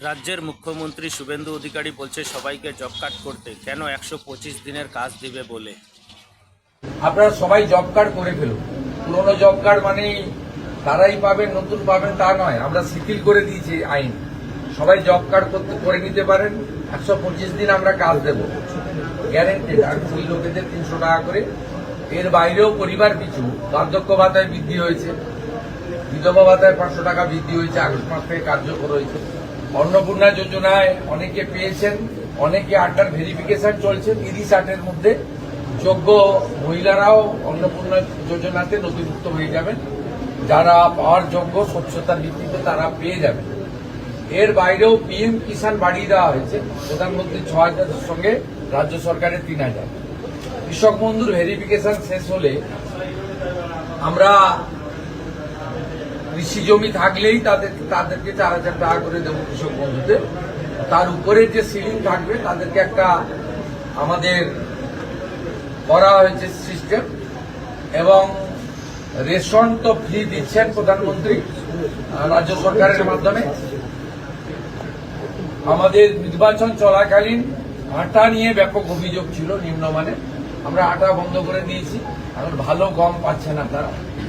রাজ্যের মুখ্যমন্ত্রী শুভেন্দু অধিকারী বলছে সবাইকে জব কার্ড করতে, কেন 125 দিনের কাজ দিবে বলে। আপনারা সবাই জব কার্ড করে ফেলুন। পুরনো জব কার্ড মানেই তারাই পাবেন, নতুন পাবেন তা নয়। আমরা শিথিল করে দিয়েছি আইন। সবাই জব কার্ড করে নিতে পারেন। 125 দিন আমরা কাজ দেব, গ্যারেন্টেড। আর ওই লোকেদের 300 টাকা করে। এর বাইরেও পরিবার পিছু বার্ধক্য ভাতায় বৃদ্ধি হয়েছে, বিধবা ভাতায় 500 টাকা বৃদ্ধি হয়েছে, আগস্ট মাস থেকে কার্যকর হয়েছে। অন্নপূর্ণা যোজনায় অনেকে পেয়েছেন, অনেকে আন্ডার ভেরিফিকেশন চলছে। 30-8-এর মধ্যে যোগ্য মহিলারাও অন্নপূর্ণা যোজনাতে নথিভুক্ত হয়ে যাবেন। যারা পাওয়ার যোগ্য স্বচ্ছতার ভিত্তিতে তারা পেয়ে যাবেন। এর বাইরেও পিএম কিষাণ বাড়িয়ে দেওয়া হয়েছে। প্রধানমন্ত্রী 6,000-এর সঙ্গে রাজ্য সরকারের 3,000। কৃষক বন্ধুর ভেরিফিকেশন শেষ হলে আমরা কৃষি জমি থাকলেই তাদেরকে 4,000 টাকা করে দেবো কৃষক বন্ধুতে। তার উপরে যে সিলিং থাকবে তাদেরকে একটা আমাদের করা হয়েছে সিস্টেম। এবং রেশন তো ফ্রি দিচ্ছেন প্রধানমন্ত্রী রাজ্য সরকারের মাধ্যমে। আমাদের নির্বাচন চলাকালীন আটা নিয়ে ব্যাপক অভিযোগ ছিল নিম্নমানের। আমরা আটা বন্ধ করে দিয়েছি। এখন ভালো গম পাচ্ছেন আপনারা।